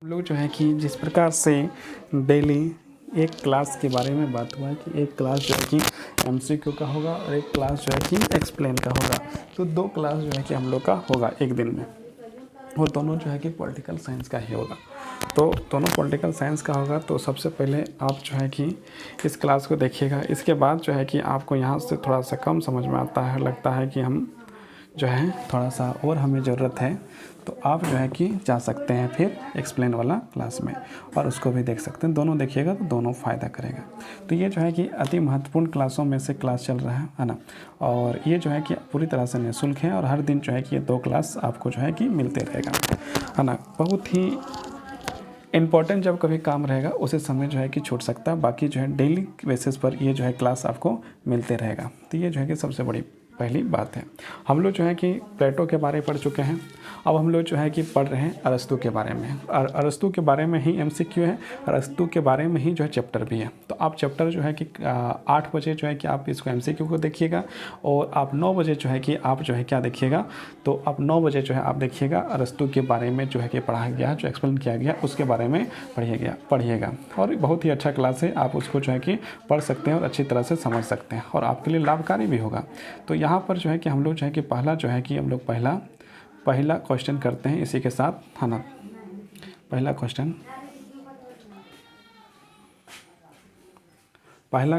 हम लोग जो है कि जिस प्रकार से डेली एक क्लास के बारे में बात हुआ है कि एक क्लास जो है कि एमसीक्यू का होगा और एक क्लास जो है कि एक्सप्लेन का होगा। तो दो क्लास जो है कि हम लोग का होगा एक दिन में, वो दोनों जो है कि पॉलिटिकल साइंस का ही होगा। तो दोनों पॉलिटिकल साइंस का होगा। तो सबसे पहले आप जो है कि इस क्लास को देखिएगा। इसके बाद जो है कि आपको यहाँ से थोड़ा सा कम समझ में आता है, लगता है कि हम जो है थोड़ा सा और हमें ज़रूरत है, तो आप जो है कि जा सकते हैं फिर एक्सप्लेन वाला क्लास में और उसको भी देख सकते हैं। दोनों देखिएगा तो दोनों फ़ायदा करेगा। तो ये जो है कि अति महत्वपूर्ण क्लासों में से क्लास चल रहा है ना। और ये जो है कि पूरी तरह से निःशुल्क है और हर दिन जो है कि ये दो क्लास आपको जो है कि मिलते रहेगा, है ना। बहुत ही इम्पॉर्टेंट जब कभी काम रहेगा उसी समय जो है कि छूट सकता है, बाकी जो है डेली बेसिस पर ये जो है क्लास आपको मिलते रहेगा। तो ये जो है कि सबसे बड़ी पहली बात है। हम लोग जो है कि प्लेटो के बारे में पढ़ चुके हैं। अब हम लोग जो है कि पढ़ रहे हैं अरस्तू के बारे में। और अरस्तू के बारे में ही एमसीक्यू है, अरस्तू के बारे में ही जो है चैप्टर भी है। तो आप चैप्टर जो है कि 8 बजे जो है कि आप इसको एमसीक्यू को देखिएगा और आप 9 बजे जो है कि आप जो है क्या देखिएगा, तो आप 9 बजे जो है आप देखिएगा अरस्तू के बारे में जो है कि पढ़ाया गया, जो एक्सप्लेन किया गया उसके बारे में पढ़िएगा। और बहुत ही अच्छा क्लास है, आप उसको जो है कि पढ़ सकते हैं और अच्छी तरह से समझ सकते हैं और आपके लिए लाभकारी भी होगा। तो यहाँ पर जो है कि हम लोग जो है कि पहला जो है कि हम लोग पहला क्वेश्चन करते हैं इसी के साथ, है ना। पहला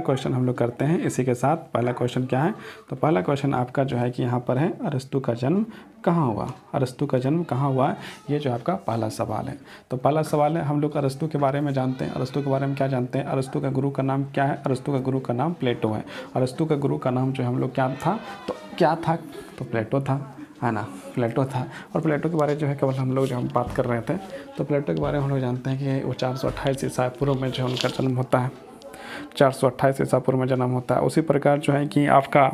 क्वेश्चन हम लोग करते हैं इसी के साथ। पहला क्वेश्चन क्या है, तो पहला क्वेश्चन आपका जो है कि यहाँ पर है, अरस्तू का जन्म कहाँ हुआ। अरस्तू का जन्म कहाँ हुआ, ये जो आपका पहला सवाल है। तो पहला सवाल है, हम लोग अरस्तू के बारे में जानते हैं। अरस्तू के बारे में क्या जानते हैं, अरस्तू का गुरु का नाम क्या है। अरस्तू का गुरु का नाम प्लेटो है। अरस्तू का गुरु का नाम जो है हम लोग क्या था, तो प्लेटो था, है ना। प्लेटो था। और प्लेटो के बारे में जो है केवल हम लोग जो हम बात कर रहे थे, तो प्लेटो के बारे में हम लोग जानते हैं कि वो 428 ईसा पूर्व में जो उनका जन्म होता है। 428 ईसा पूर्व में जन्म होता है। उसी प्रकार जो है कि आपका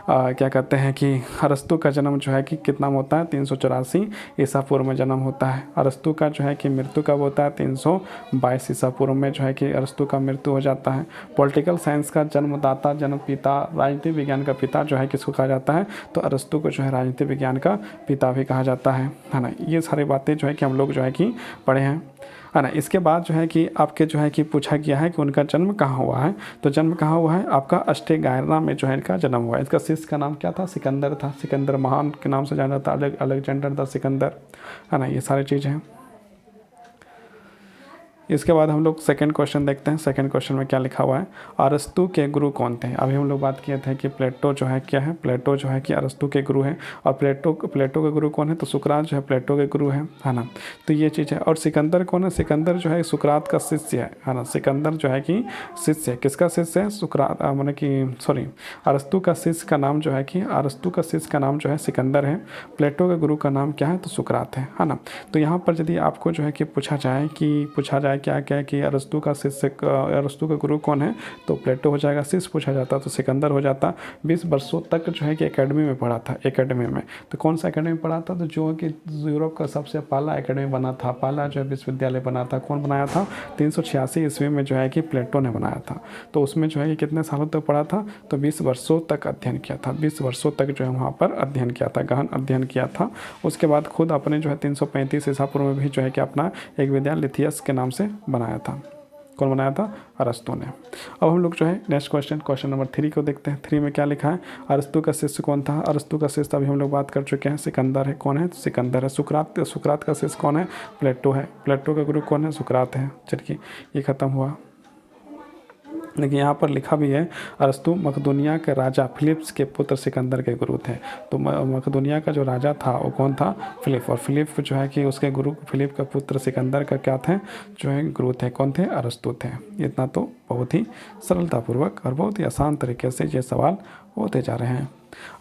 क्या कहते हैं कि अरस्तू का जन्म जो है कि कितना होता है, 384 ईसा पूर्व में जन्म होता है। अरस्तू का जो है कि मृत्यु कब होता है, 322 ईसा पूर्व में जो है कि अरस्तू का मृत्यु हो जाता है। पॉलिटिकल साइंस का जन्मदाता, जन्म पिता, राजनीति विज्ञान का पिता जो है किसको कहा जाता है, तो अरस्तू को जो है राजनीति विज्ञान का पिता भी कहा जाता है ना। ये सारी बातें जो है कि हम लोग जो है कि पढ़े हैं, है ना। इसके बाद जो है कि आपके जो है कि पूछा गया है कि उनका जन्म कहाँ हुआ है। तो जन्म कहाँ हुआ है, आपका अष्टेगायरना में जो है इनका जन्म हुआ है। इसका शिष्य का नाम क्या था, सिकंदर था। सिकंदर महान के नाम से जाना जाता है, अलेक्जेंडर द सिकंदर, है ना। ये सारी चीज़ें हैं। इसके बाद हम लोग सेकंड क्वेश्चन देखते हैं। सेकंड क्वेश्चन में क्या लिखा हुआ है, अरस्तू के गुरु कौन थे। अभी हम लोग बात किए थे कि प्लेटो जो है क्या है, प्लेटो जो है कि अरस्तू के गुरु हैं। और प्लेटो के गुरु कौन है, तो सुकरात जो है प्लेटो के गुरु हैं, है ना। तो ये चीज़ है। और सिकंदर कौन है, सिकंदर जो है सुकरात का शिष्य है ना। सिकंदर जो है कि शिष्य है, किसका शिष्य है, सुकरात माने कि सॉरी अरस्तू का शिष्य का नाम जो है कि अरस्तू का शिष्य का नाम जो है सिकंदर है। प्लेटो के गुरु का नाम क्या है, तो सुकरात है ना। तो यहाँ पर यदि आपको जो है कि पूछा जाए क्या क्या कि अरस्तू का शिष्य, अरस्तू का गुरु कौन है, तो प्लेटो हो जाएगा। शिष्य पूछा जाता तो सिकंदर हो जाता। 20 वर्षों तक जो है कि एकेडमी में पढ़ा था। एकेडमी में तो कौन सा एकेडमी में पढ़ा था, तो जो कि यूरोप का सबसे पहला एकेडमी बना था, पहला जो है विश्वविद्यालय बना था, कौन बनाया था, 386 ईस्वी में जो है कि प्लेटो ने बनाया था। तो उसमें जो है कि कितने सालों तक पढ़ा था, तो 20 वर्षों तक अध्ययन किया था। 20 वर्षों तक जो है वहाँ पर अध्ययन किया था, गहन अध्ययन किया था। उसके बाद खुद अपने जो है 335 ईसा पूर्व में भी जो है कि अपना एक विद्यालय लिथियस के नाम से बनाया था। कौन बनाया था, अरस्तू ने। अब हम लोग जो है नेक्स्ट क्वेश्चन नंबर 3 को देखते हैं। 3 में क्या लिखा है, अरस्तू का शिष्य कौन था। अरस्तू का शिष्य अभी हम लोग बात कर चुके हैं, सिकंदर है। कौन है, सिकंदर है। सुकरात का शिष्य कौन है, प्लेटो है। प्लेटो का गुरु कौन है, सुकरात है। चलिए ये खत्म हुआ। लेकिन यहाँ पर लिखा भी है, अरस्तू मकदूनिया के राजा फिलिप्स के पुत्र सिकंदर के गुरु थे। तो मकदूनिया का जो राजा था वो कौन था, फिलिप। और फिलिप जो है कि उसके गुरु फिलिप का पुत्र सिकंदर का क्या थे, जो है गुरु थे। कौन थे, अरस्तू थे। इतना तो बहुत ही सरलतापूर्वक और बहुत ही आसान तरीके से ये सवाल होते जा रहे हैं।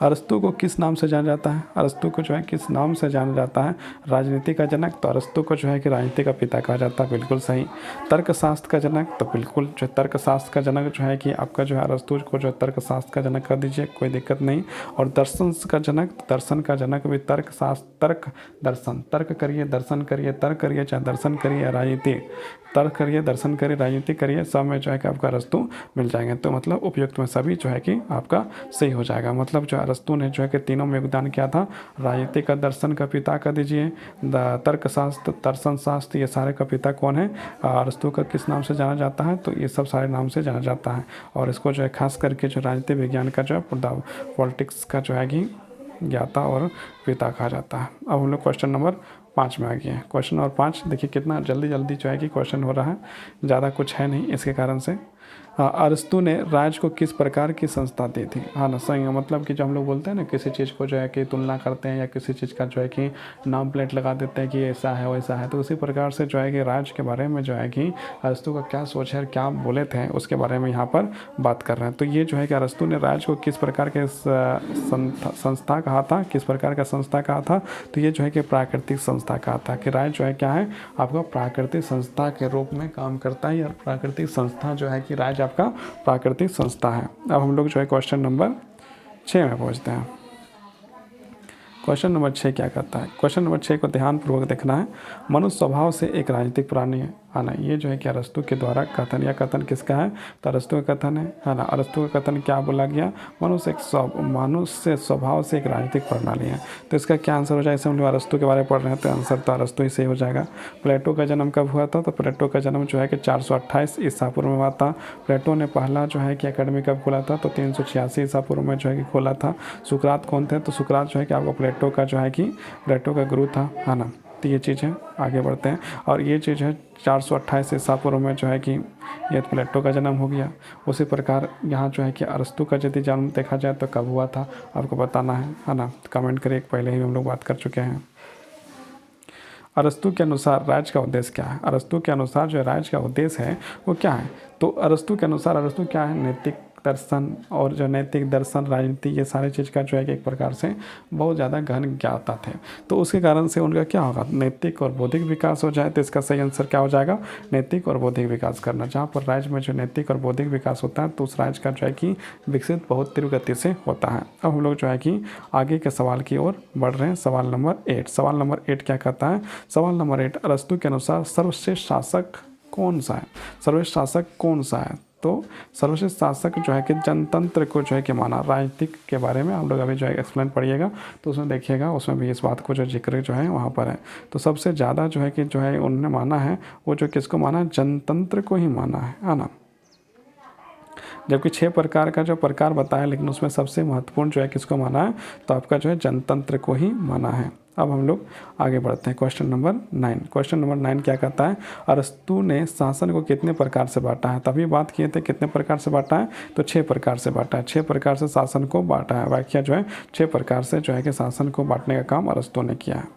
अरस्तू को किस नाम से जाना जाता है, अरस्तू को जो है किस नाम से जाना जाता है, राजनीति का जनक। तो अरस्तू को जो है कि राजनीति का पिता कहा जाता है, बिल्कुल सही। तर्कशास्त्र का जनक, तो बिल्कुल जो तर्कशास्त्र का जनक जो है कि आपका जो है अरस्तू को जो है तर्कशास्त्र का जनक कर दीजिए, कोई दिक्कत नहीं। और दर्शन का जनक, दर्शन का जनक भी तर्क करिए, दर्शन करिए, तर्क करिए, चाहे दर्शन करिए, राजनीति तर्क करिए, दर्शन करिए, राजनीति करिए, सब में जो है कि आपका अरस्तू मिल जाएंगे। तो मतलब उपयुक्त में सभी जो है कि आपका सही हो जाएगा। मतलब जो अरस्तु ने जो है कि तीनों में योगदान किया था। राजनीति का दर्शन का पिता का दीजिए, तर्कशास्त्र, दर्शन शास्त्र, ये सारे का पिता कौन है? अरस्तु का किस नाम से जाना जाता है? तो ये सब सारे नाम से जाना जाता है। और इसको जो है खास करके जो राजनीति विज्ञान का जो है पॉलिटिक्स का जो है कि ज्ञाता और पिता कहा जाता है। अब हम लोग क्वेश्चन नंबर 5 में आ गए हैं। क्वेश्चन नंबर 5 देखिए कितना जल्दी जल्दी जो है कि क्वेश्चन हो रहा है, ज़्यादा कुछ है नहीं इसके कारण से। अरस्तु ने राज को किस प्रकार की संस्था दी थी? हाँ ना, सही है। मतलब कि जो हम लोग बोलते हैं ना, किसी चीज़ को जो है कि तुलना करते हैं या किसी चीज़ का जो है कि नाम प्लेट लगा देते हैं कि ऐसा है वैसा है, तो उसी प्रकार से जो है कि राज के बारे में जो है कि अरस्तु का क्या सोच है, क्या बोले थे, उसके बारे में यहाँ पर बात कर रहे हैं। तो ये जो है कि अरस्तु ने राज को किस प्रकार के संस्था कहा था, किस प्रकार का संस्था कहा था? तो ये जो है कि प्राकृतिक संस्था कहा था कि राज जो है क्या है, आपका प्राकृतिक संस्था के रूप में काम करता है। और प्राकृतिक संस्था जो है कि राज आपका प्राकृतिक संस्था है। अब हम लोग जो है क्वेश्चन नंबर 6 में पहुंचते हैं। क्वेश्चन नंबर 6 क्या कहता है? क्वेश्चन नंबर 6 को ध्यानपूर्वक देखना है। मनुष्य स्वभाव से एक राजनीतिक प्राणी है ना। ये जो है कि अरस्तु के द्वारा कथन, या कथन किसका है? तो अरस्तु का कथन है ना। अरस्तु का कथन क्या बोला गया? मनुष्य स्वभाव से एक राजनीतिक प्रणाली है। तो इसका क्या आंसर हो जाएगा? जैसे हम लोग अरस्तु के बारे में पढ़ रहे हैं तो आंसर तो अरस्तु ही सही हो जाएगा। प्लेटो का जन्म कब हुआ था? तो प्लेटो का जन्म जो है कि 428 ईसा पूर्व में हुआ था। प्लेटो ने पहला जो है कि अकेडमी कब खोला था? तो 386 ईसा पूर्व में जो है कि खोला था। सुकरात कौन थे? तो सुकरात जो है कि आपको प्लेटो का जो है कि प्लेटो का गुरु था, है ना। तो ये चीज़ है, आगे बढ़ते हैं। और ये चीज़ है 428 ईसा पूर्व में जो है कि ये प्लेटो का जन्म हो गया। उसी प्रकार यहाँ जो है कि अरस्तु का यदि जन्म देखा जाए तो कब हुआ था, आपको बताना है ना। कमेंट करिए, पहले ही हम लोग बात कर चुके हैं। अरस्तु के अनुसार राज का उद्देश्य क्या है? अरस्तु के अनुसार जो राज का उद्देश्य है वो क्या है? तो अरस्तु के अनुसार अरस्तु क्या है? नैतिक दर्शन, और जो नैतिक दर्शन, राजनीति, ये सारी चीज़ का जो है कि एक प्रकार से बहुत ज़्यादा गहन ज्ञाता थे। तो उसके कारण से उनका क्या होगा? नैतिक और बौद्धिक विकास हो जाए। तो इसका सही आंसर क्या हो जाएगा? नैतिक और बौद्धिक विकास करना। जहाँ पर राज्य में जो नैतिक और बौद्धिक विकास होता है तो उस राज्य का जो है कि विकसित बहुत तीव्र गति से होता है। अब हम लोग जो है कि आगे के सवाल की ओर बढ़ रहे हैं। सवाल नंबर 8। सवाल नंबर 8 क्या कहता है? सवाल नंबर 8, अरस्तु के अनुसार सर्वश्रेष्ठ शासक कौन सा है? सर्वश्रेष्ठ शासक कौन सा है? तो सर्वश्रेष्ठ शासक जो है कि जनतंत्र को जो है कि माना। राजनीतिक के बारे में हम लोग अभी जो है एक्सप्लेन पढ़िएगा तो उसमें देखिएगा, उसमें भी इस बात को जो जिक्र जो है वहाँ पर है। तो सबसे ज़्यादा जो है कि जो है उन्होंने माना है वो जो किसको माना? जनतंत्र को ही माना है ना। जबकि 6 प्रकार का जो प्रकार बताया, लेकिन उसमें सबसे महत्वपूर्ण जो है किसको माना है? तो आपका जो है जनतंत्र को ही माना है। अब हम लोग आगे बढ़ते हैं। Question number 9। क्वेश्चन नंबर 9 क्या कहता है? अरस्तु ने शासन को कितने प्रकार से बांटा है? तभी बात किए थे कितने प्रकार से बांटा है? तो 6 प्रकार से बांटा है। 6 प्रकार से शासन को बांटा है। व्याख्या जो है 6 प्रकार से जो है कि शासन को बांटने का काम अरस्तु ने किया है।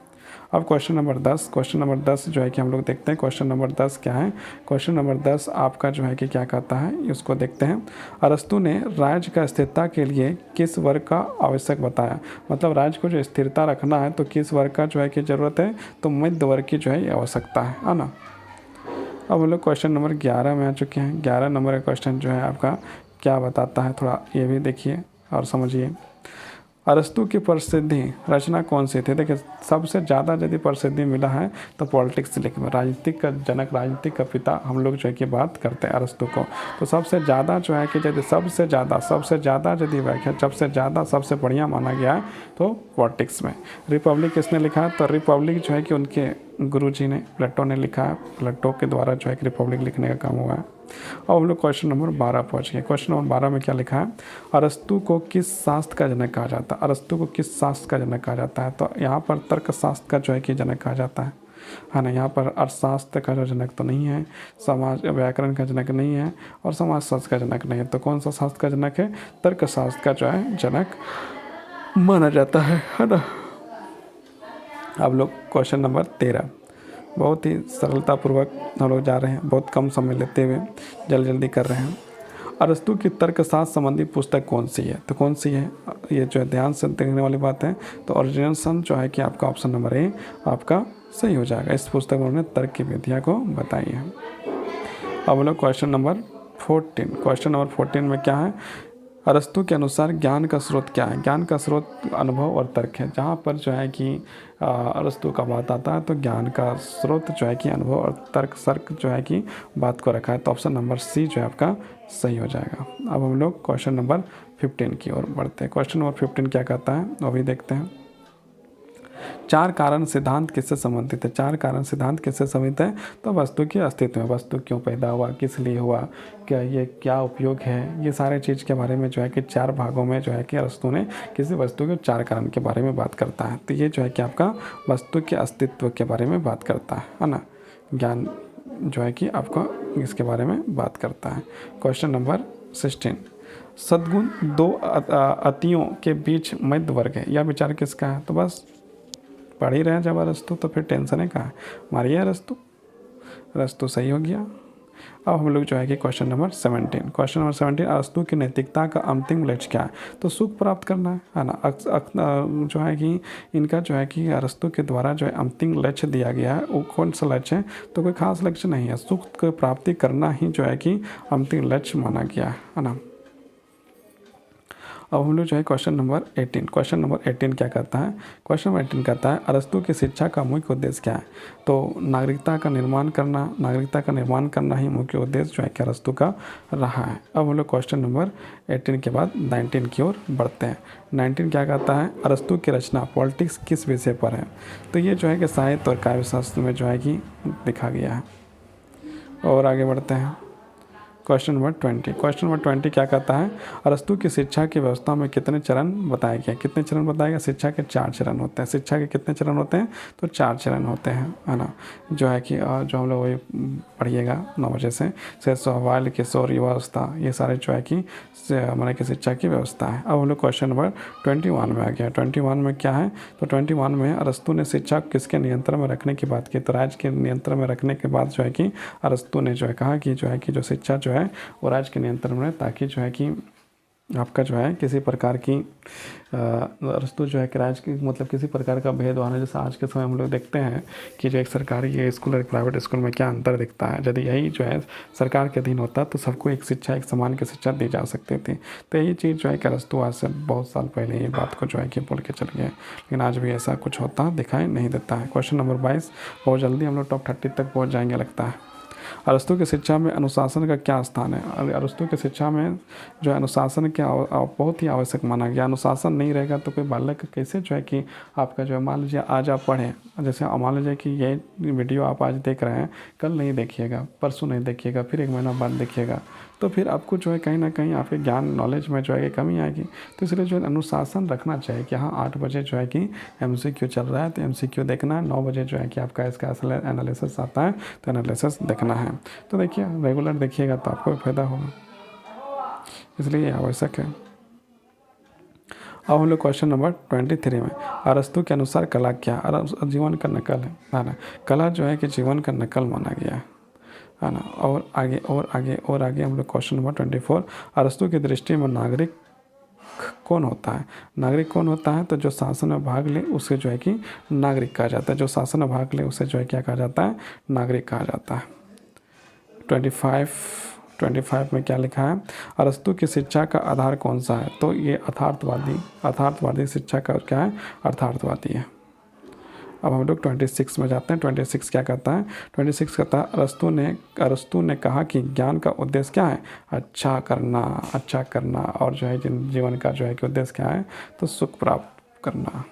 अब क्वेश्चन नंबर 10। क्वेश्चन नंबर 10 जो है कि हम लोग देखते हैं। क्वेश्चन नंबर 10 क्या है? क्वेश्चन नंबर 10 आपका जो है कि क्या कहता है, उसको देखते हैं। अरस्तु ने राज्य का स्थिरता के लिए किस वर्ग का आवश्यक बताया? मतलब राज्य को जो स्थिरता रखना है तो किस वर्ग का जो है कि ज़रूरत है? तो मध्य वर्ग की जो है आवश्यकता है ना। अब हम लोग क्वेश्चन नंबर 11 में आ चुके हैं। 11 नंबर का क्वेश्चन जो है आपका क्या बताता है, थोड़ा ये भी देखिए और समझिए। अरस्तु की प्रसिद्धि रचना कौन सी थी? देखिए सबसे ज़्यादा यदि प्रसिद्धि मिला है तो पॉलिटिक्स लिखे में, राजनीतिक का जनक, राजनीतिक का पिता हम लोग जो है कि बात करते हैं अरस्तु को। तो सबसे ज़्यादा जो है कि यदि सबसे ज़्यादा यदि व्याख्या सबसे ज़्यादा सबसे बढ़िया माना गया है तो पॉलिटिक्स में। रिपब्लिक किसने लिखा है? तो रिपब्लिक जो है कि उनके गुरुजी ने, प्लेटो ने लिखा है। प्लेटो के द्वारा जो है कि रिपब्लिक लिखने का काम हुआ है। और हम लोग क्वेश्चन नंबर 12 पहुँच गए। क्वेश्चन नंबर 12 में क्या लिखा है? अरस्तु को किस शास्त्र का जनक कहा जाता है? अरस्तु को किस शास्त्र का जनक कहा जाता है? तो यहाँ पर तर्कशास्त्र का जो है कि जनक कहा जाता है ना। यहाँ पर अर्थशास्त्र का जो जनक तो नहीं है, समाज व्याकरण का जनक नहीं है, और समाज शास्त्र का जनक नहीं है। तो कौन सा शास्त्र का जनक है? तर्कशास्त्र का जो है जनक माना जाता है ना। अब लोग क्वेश्चन नंबर 13, बहुत ही सरलतापूर्वक हम लोग जा रहे हैं, बहुत कम समय लेते हुए जल्दी कर रहे हैं। अरस्तु की तर्कशास्त्र संबंधी पुस्तक कौन सी है? तो कौन सी है? ये जो है ध्यान से देखने वाली बात है। तो ओरिजिनेशन जो है कि आपका ऑप्शन नंबर ए आपका सही हो जाएगा। इस पुस्तक में उन्होंने तर्क की विधियाँ को बताई है। अब हम लोग क्वेश्चन नंबर 14। क्वेश्चन नंबर 14 में क्या है? अरस्तु के अनुसार ज्ञान का स्रोत क्या है? ज्ञान का स्रोत अनुभव और तर्क है। जहाँ पर जो है कि अरस्तु का बात आता है तो ज्ञान का स्रोत जो है कि अनुभव और तर्क जो है कि बात को रखा है। तो ऑप्शन नंबर सी जो है आपका सही हो जाएगा। अब हम लोग क्वेश्चन नंबर 15 की ओर बढ़ते हैं। क्वेश्चन नंबर 15 क्या कहता है वो भी देखते हैं। चार कारण सिद्धांत किससे संबंधित है? चार कारण सिद्धांत किससे संबंधित है? तो वस्तु के अस्तित्व में, वस्तु क्यों पैदा हुआ, किस लिए हुआ, क्या ये क्या उपयोग है, ये सारे चीज़ के बारे में जो है कि चार भागों में जो है कि अरस्तु ने किसी वस्तु के चार कारण के बारे में बात करता है। तो ये जो है कि आपका वस्तु के अस्तित्व के बारे में बात करता है ना। ज्ञान जो है कि आपको इसके बारे में बात करता है। क्वेश्चन नंबर 16, सद्गुण दो अतियों के बीच मध्य वर्ग है, यह विचार किसका है? तो बस पढ़ ही रहे हैं जब अरस्तु, तो फिर टेंशन है कहाँ, मारिए अरस्तु सही हो गया। अब हम लोग जो है कि क्वेश्चन नंबर 17, अरस्तु की नैतिकता का अंतिम लक्ष्य क्या है? तो सुख प्राप्त करना है ना। जो है कि इनका जो है कि अरस्तु के द्वारा जो है अंतिम लक्ष्य दिया गया है, वो कौन सा लक्ष्य है? तो कोई खास लक्ष्य नहीं है, सुख की प्राप्ति करना ही जो है कि अंतिम लक्ष्य माना गया है ना। अब हम लोग जो है क्वेश्चन नंबर 18 क्या कहता है? क्वेश्चन नंबर 18 कहता है अरस्तु की शिक्षा का मुख्य उद्देश्य क्या है? तो नागरिकता का निर्माण करना ही मुख्य उद्देश्य जो है कि अरस्तु का रहा है। अब हम लोग क्वेश्चन नंबर 18 के बाद 19 की ओर बढ़ते हैं। 19 क्या कहता है? अरस्तु की रचना पॉलिटिक्स किस विषय पर है? तो ये जो है कि साहित्य और काव्य शास्त्र में जो है कि लिखा गया है। और आगे बढ़ते हैं क्वेश्चन नंबर 20 क्या कहता है? अरस्तु की शिक्षा की व्यवस्था में कितने चरण बताए गए? कितने चरण बताए गए? शिक्षा के 4 चरण होते हैं। शिक्षा के कितने चरण होते हैं? तो 4 चरण होते हैं, है ना। जो है कि जो हम लोग वही पढ़िएगा 9 बजे से शैशव, बाल, किशोर, युवावस्था, ये सारे जो है कि हमारे की शिक्षा की व्यवस्था है। अब हम लोग क्वेश्चन नंबर 21 में आ गया। 21 में क्या है? तो 21 में अरस्तु ने शिक्षा किसके नियंत्रण में रखने की बात की? तो राज्य के नियंत्रण में रखने के बाद जो है कि अरस्तु ने जो है कहा कि जो शिक्षा जो है वो राज्य के नियंत्रण में, ताकि जो है कि आपका जो है किसी प्रकार की अरस्तु जो है कि राज्य की मतलब किसी प्रकार का भेदभाव है। जैसे आज के समय हम लोग देखते हैं कि जो एक सरकारी स्कूल और एक प्राइवेट स्कूल में क्या अंतर दिखता है। यदि यही जो है सरकार के अधीन होता तो सबको एक समान की शिक्षा दी जा सकती थी। तो यही चीज़ जो है कि अरस्तु आज से बहुत साल पहले ये बात को जो है कि बोल के चल गए, लेकिन आज भी ऐसा कुछ होता दिखाई नहीं देता है। क्वेश्चन नंबर 22, बहुत जल्दी हम लोग टॉप 30 तक पहुँच जाएंगे लगता है। अरस्तु की शिक्षा में अनुशासन का क्या स्थान है? अरस्तु की शिक्षा में जो है अनुशासन क्या बहुत ही आवश्यक माना गया। अनुशासन नहीं रहेगा तो कोई बालक कैसे जो है कि आपका जो है, मान लीजिए आज आप पढ़ें, जैसे मान लीजिए कि ये वीडियो आप आज देख रहे हैं, कल नहीं देखिएगा, परसों नहीं देखिएगा, फिर 1 महीना बाद देखिएगा, तो फिर आपको जो है कहीं ना कहीं आपके ज्ञान नॉलेज में जो है कमी आएगी। तो इसलिए जो है अनुशासन रखना चाहिए कि हाँ 8 बजे जो है कि MCQ चल रहा है तो MCQ देखना है, 9 बजे जो है कि आपका इसका एनालिसिस आता है तो एनालिसिस देखना है। तो देखिए रेगुलर देखिएगा तो आपको फायदा होगा, इसलिए ये आवश्यक है। अब हम लोग क्वेश्चन नंबर 23 में, अरस्तु के अनुसार कला क्या? जीवन का नकल है ना। कला जो है कि जीवन का नकल माना गया है ना। और आगे हम लोग क्वेश्चन नंबर 24, अरस्तु की दृष्टि में नागरिक कौन होता है? नागरिक कौन होता है? तो जो शासन में भाग ले उसे जो है कि नागरिक कहा जाता है। जो शासन में भाग ले उसे जो है क्या कहा जाता है? नागरिक कहा जाता है। 25 में क्या लिखा है? अरस्तु की शिक्षा का आधार कौन सा है? तो ये अर्थार्थवादी शिक्षा का क्या है? अर्थार्थवादी है। अब हम लोग 26 में जाते हैं। 26 क्या कहता है? 26 कहता है अरस्तु ने कहा कि ज्ञान का उद्देश्य क्या है? अच्छा करना और जो है जीवन का जो है कि उद्देश्य क्या है? तो सुख प्राप्त करना।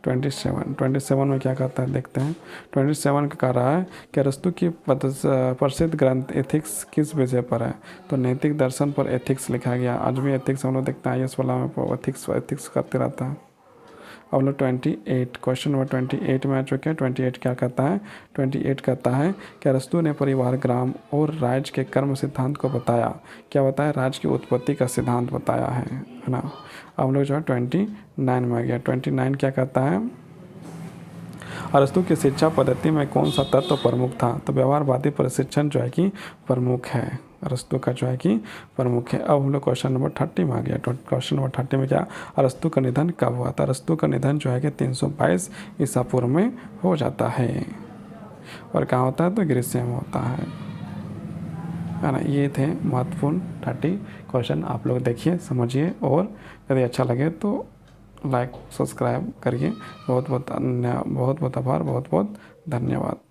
27 में क्या कहता है देखते हैं। 27 का कह रहा है कि अरस्तु की प्रसिद्ध ग्रंथ एथिक्स किस विषय पर है? तो नैतिक दर्शन पर एथिक्स लिखा गया। आज भी एथिक्स हम लोग देखते हैं, IAS वाला में एथिक्स करते रहता है। अब लोग 28 क्वेश्चन नंबर 28 में आ चुके हैं। 28 क्या कहता है? 28 कहता है कि अरस्तु ने परिवार, ग्राम और राज्य के कर्म सिद्धांत को बताया। क्या बताया? राज्य की उत्पत्ति का सिद्धांत बताया है ना। अब हम लोग जो है 29 में आ गया। 29 क्या कहता है? अरस्तु की शिक्षा पद्धति में कौन सा तत्व प्रमुख था? तो व्यवहारवादी प्रशिक्षण जो है कि प्रमुख है, अरस्तु का जो है कि प्रमुख है। अब हम लोग क्वेश्चन नंबर 30 में आ गया। क्वेश्चन नंबर 30 में क्या? अरस्तु का निधन कब हुआ था? अरस्तु का निधन जो है कि 322 ईसा पूर्व में हो जाता है। और कहाँ होता है? तो ग्रीस में होता है। है ना। ये थे महत्वपूर्ण 30 क्वेश्चन। आप लोग देखिए, समझिए, और यदि अच्छा लगे तो लाइक सब्सक्राइब करिए। बहुत बहुत आभार, बहुत बहुत धन्यवाद।